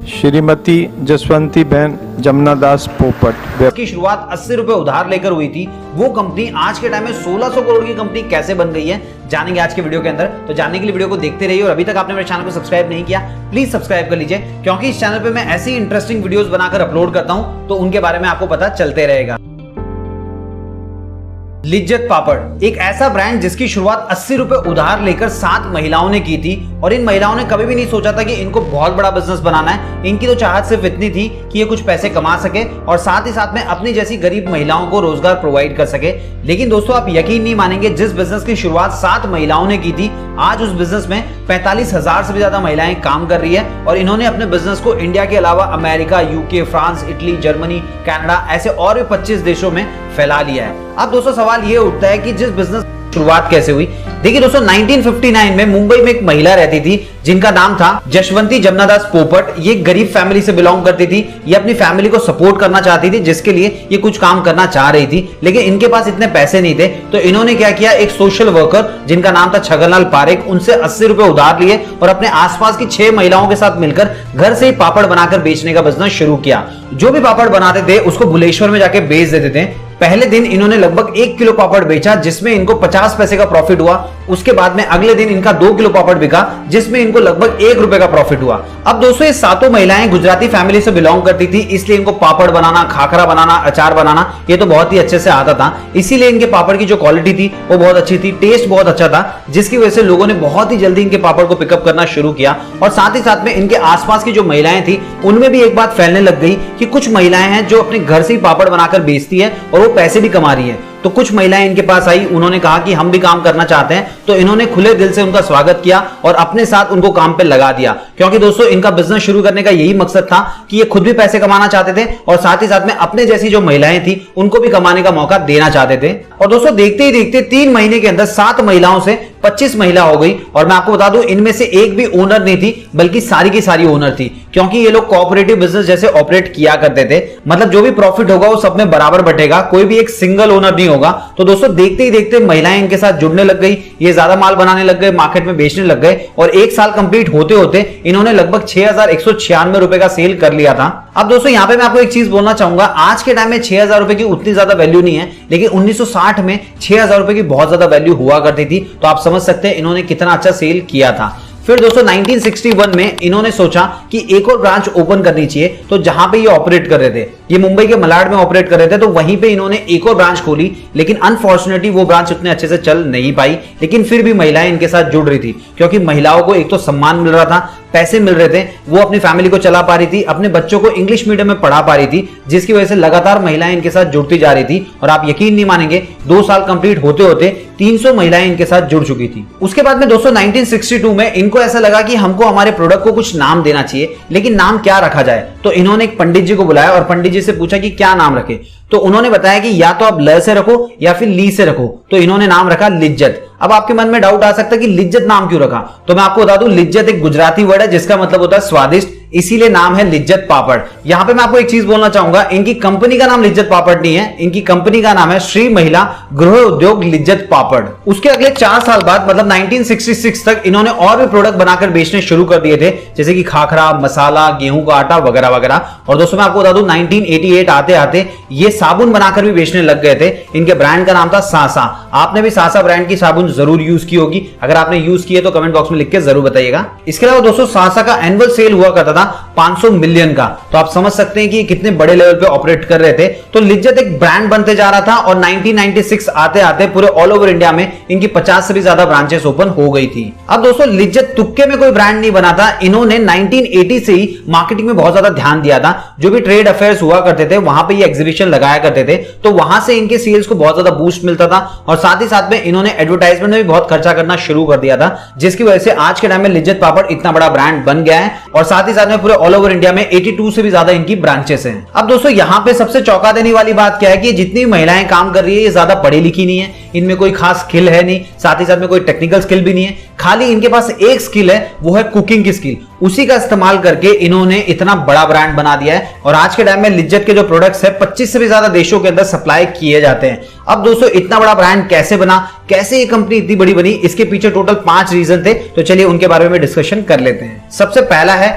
श्रीमती जसवंती बहन जमुनादास पोपट की शुरुआत 80 रुपए उधार लेकर हुई थी। वो कंपनी आज के टाइम में 1600 करोड़ की कंपनी कैसे बन गई है जानेंगे आज के वीडियो के अंदर। तो जानने के लिए वीडियो को देखते रहिए और अभी तक आपने मेरे चैनल को सब्सक्राइब नहीं किया प्लीज सब्सक्राइब कर लीजिए, क्योंकि इस चैनल पे मैं ऐसी इंटरेस्टिंग वीडियोस बनाकर अपलोड करता हूं तो उनके बारे में आपको पता चलते रहेगा। लिज्जत पापड़ एक ऐसा ब्रांड जिसकी शुरुआत 80 रुपए उधार लेकर 7 महिलाओं ने की थी और इन महिलाओं ने कभी भी नहीं सोचा था कि इनको बहुत बड़ा बिजनेस बनाना है। इनकी तो चाहत सिर्फ इतनी थी कि ये कुछ पैसे कमा सके और साथ ही साथ में अपनी जैसी गरीब महिलाओं को रोजगार प्रोवाइड कर सके। लेकिन दोस्तों आप यकीन नहीं मानेंगे, जिस बिजनेस की शुरुआत 7 महिलाओं ने की थी आज उस बिजनेस में 45,000 से भी ज्यादा महिलाएं काम कर रही है और इन्होंने अपने बिजनेस को इंडिया के अलावा America, UK, France, Italy, Germany, Canada ऐसे और भी 25 देशों में फैला लिया है। अब दोस्तों सवाल ये उठता है कि जिस बिजनेस शुरुआत कैसे हुई। देखिए दोस्तों 1959 में मुंबई में एक महिला रहती थी जिनका नाम था जसवंती जमुनादास पोपट। ये गरीब फैमिली से बिलोंग करती थी। ये अपनी फैमिली को सपोर्ट करना चाहती थी, जिसके लिए ये कुछ काम करना चाह रही थी, लेकिन इनके पास इतने पैसे नहीं थे। तो इन्होंने क्या किया, एक सोशल वर्कर जिनका नाम था छगनलाल पारेख, उनसे 80 रुपए उधार लिए और अपने आसपास की 6 महिलाओं के साथ मिलकर घर से ही पापड़ बनाकर बेचने का बिजनेस शुरू किया। जो भी पापड़ बनाते थे उसको बुलेश्वर में जाके बेच देते थे। पहले दिन इन्होंने लगभग 1 किलो पापड़ बेचा जिसमें इनको 50 पैसे का प्रॉफिट हुआ। उसके बाद में अगले दिन इनका 2 किलो पापड़ बिका जिसमें इनको लगभग 1 रुपए का प्रॉफिट हुआ। अब दोस्तों ये सातों महिलाएं गुजराती फैमिली से बिलोंग करती थी, इसलिए इनको पापड़ बनाना, खाखरा बनाना, अचार बनाना ये तो बहुत ही अच्छे से आता था। इसीलिए इनके पापड़ की जो क्वालिटी थी वो बहुत अच्छी थी, टेस्ट बहुत अच्छा था, जिसकी वजह से लोगों ने बहुत ही जल्दी इनके पापड़ को पिकअप करना शुरू किया। और साथ ही साथ में इनके आसपास की जो महिलाएं थी उनमें भी एक बात फैलने लग गई कि कुछ महिलाएं हैं जो अपने घर से ही पापड़ बनाकर बेचती है और वो पैसे भी कमा रही है। तो कुछ महिलाएं इनके पास आई, उन्होंने कहा कि हम भी काम करना चाहते हैं। तो इन्होंने खुले दिल से उनका स्वागत किया और अपने साथ उनको काम पे लगा दिया, क्योंकि दोस्तों इनका बिजनेस शुरू करने का यही मकसद था कि ये खुद भी पैसे कमाना चाहते थे और साथ ही साथ में अपने जैसी जो महिलाएं थी उनको भी कमाने का मौका देना चाहते थे। और दोस्तों देखते ही देखते 3 महीने के अंदर 7 महिलाओं से 25 महिला हो गई। और मैं आपको बता दूं इनमें से एक भी ओनर नहीं थी, बल्कि सारी की सारी ओनर थी, क्योंकि ये लोग कोऑपरेटिव बिजनेस जैसे ऑपरेट किया करते थे। मतलब जो भी प्रॉफिट होगा वो सब में बराबर बटेगा, कोई भी एक सिंगल ओनर नहीं होगा। तो दोस्तों देखते ही देखते महिलाएं इनके साथ जुड़ने लग गई, ये ज्यादा माल बनाने लग गए, मार्केट में बेचने लग गए और 1 साल कंप्लीट होते होते इन्होंने लगभग 6,196 रुपए का सेल कर लिया था। अब दोस्तों यहां पे मैं आपको एक चीज बोलना चाहूंगा, आज के टाइम में 6,000 रुपए की उतनी ज्यादा वैल्यू नहीं है, लेकिन 1960 में 6,000 रुपए की बहुत ज्यादा वैल्यू हुआ करती थी। तो आप समझ सकते हैं इन्होंने कितना अच्छा सेल किया था। फिर दोस्तों 1961 में इन्होंने सोचा कि एक और ब्रांच ओपन करनी चाहिए। तो जहां पे ये ऑपरेट कर रहे थे, ये मुंबई के मलाड में ऑपरेट कर रहे थे, तो वहीं पे इन्होंने एक और ब्रांच खोली, लेकिन अनफॉर्चुनेटली वो ब्रांच उतने अच्छे से चल नहीं पाई। लेकिन फिर भी महिलाएं इनके साथ जुड़ रही थी, क्योंकि महिलाओं को एक तो सम्मान मिल रहा था, पैसे मिल रहे थे, वो अपनी फैमिली को चला पा रही थी, अपने बच्चों को इंग्लिश मीडियम में पढ़ा पा रही थी, जिसकी वजह से लगातार महिलाएं इनके साथ जुड़ती जा रही थी। और आप यकीन नहीं मानेंगे 2 साल कंप्लीट होते होते 300 महिलाएं इनके साथ जुड़ चुकी थी। उसके बाद में दोस्तों 1962 में इनको ऐसा लगा कि हमको हमारे प्रोडक्ट को कुछ नाम देना चाहिए, लेकिन नाम क्या रखा जाए। तो इन्होंने एक पंडित जी को बुलाया और पंडित जी से पूछा कि क्या नाम रखे। तो उन्होंने बताया कि या तो आप ल से रखो या फिर ली से रखो। तो इन्होंने नाम रखा लिज्जत। अब आपके मन में डाउट आ सकता है कि लिज्जत नाम क्यों रखा। तो मैं आपको बता दूं लिज्जत एक गुजराती वर्ड है जिसका मतलब होता है स्वादिष्ट, इसीलिए नाम है लिज्जत पापड़। यहां पे मैं आपको एक चीज बोलना चाहूंगा, इनकी कंपनी का नाम लिज्जत पापड़ नहीं है, इनकी कंपनी का नाम है श्री महिला गृह उद्योग लिज्जत पापड़। उसके अगले 4 साल बाद मतलब 1966 तक इन्होंने और भी प्रोडक्ट बनाकर बेचने शुरू कर दिए थे, जैसे कि खाखरा, मसाला, गेहूं का आटा वगैरह वगैरह। और दोस्तों मैं आपको बता दूं 1988 आते आते ये साबुन बनाकर भी बेचने लग गए थे। इनके ब्रांड का नाम था सासा। आपने भी सासा ब्रांड की साबुन जरूर यूज की होगी, अगर आपने यूज की है तो कमेंट बॉक्स में लिख के जरूर बताइएगा। इसके अलावा दोस्तों सासा का एनुअल सेल हुआ करता था 500 मिलियन का। तो आप समझ सकते हैं कि कितने बड़े लेवल पे ऑपरेट कर रहे थे। तो लिज्जत एक ब्रांड बनते जा रहा था और 1996 आते आते पूरे ऑल ओवर इंडिया में इनकी 50 से भी ज्यादा ब्रांचेस ओपन हो गई थी। अब दोस्तों लिज्जत तुक्के में कोई ब्रांड नहीं बना था, इन्होंने 1980 से ही मार्केटिंग में बहुत ज्यादा ध्यान दिया था। जो भी ट्रेड अफेयर्स हुआ करते थे वहां पे ये एग्जीबिशन लगाया करते थे, तो वहां से इनके सेल्स को बहुत ज्यादा बूस्ट मिलता था। और साथ ही साथ में इन्होंने एडवर्टाइजमेंट में भी बहुत खर्चा करना शुरू कर दिया था, जिसकी वजह से आज के टाइम में लिज्जत पापड़ इतना बड़ा ब्रांड बन गया है। और साथ ही साथ में पूरे ऑल ओवर इंडिया में 82 से भी ज्यादा इनकी ब्रांचेस हैं। अब दोस्तों यहाँ पे सबसे चौंका देने वाली बात क्या है कि जितनी महिलाएं काम कर रही है ये ज्यादा पढ़ी लिखी नहीं है, इनमें कोई खास स्किल है नहीं, साथ ही साथ में कोई टेक्निकल स्किल भी नहीं है। खाली इनके पास एक स्किल है, वो है कुकिंग की स्किल। उसी का इस्तेमाल करके इन्होंने इतना बड़ा ब्रांड बना दिया है और आज के टाइम में लिज्जत के जो प्रोडक्ट्स है 25 से भी ज्यादा देशों के अंदर सप्लाई किए जाते हैं। अब दोस्तों इतना बड़ा ब्रांड कैसे बना, कैसे ये कंपनी इतनी बड़ी बनी, इसके पीछे टोटल 5 रीजन थे। तो चलिए उनके बारे में डिस्कशन कर लेते हैं। सबसे पहला है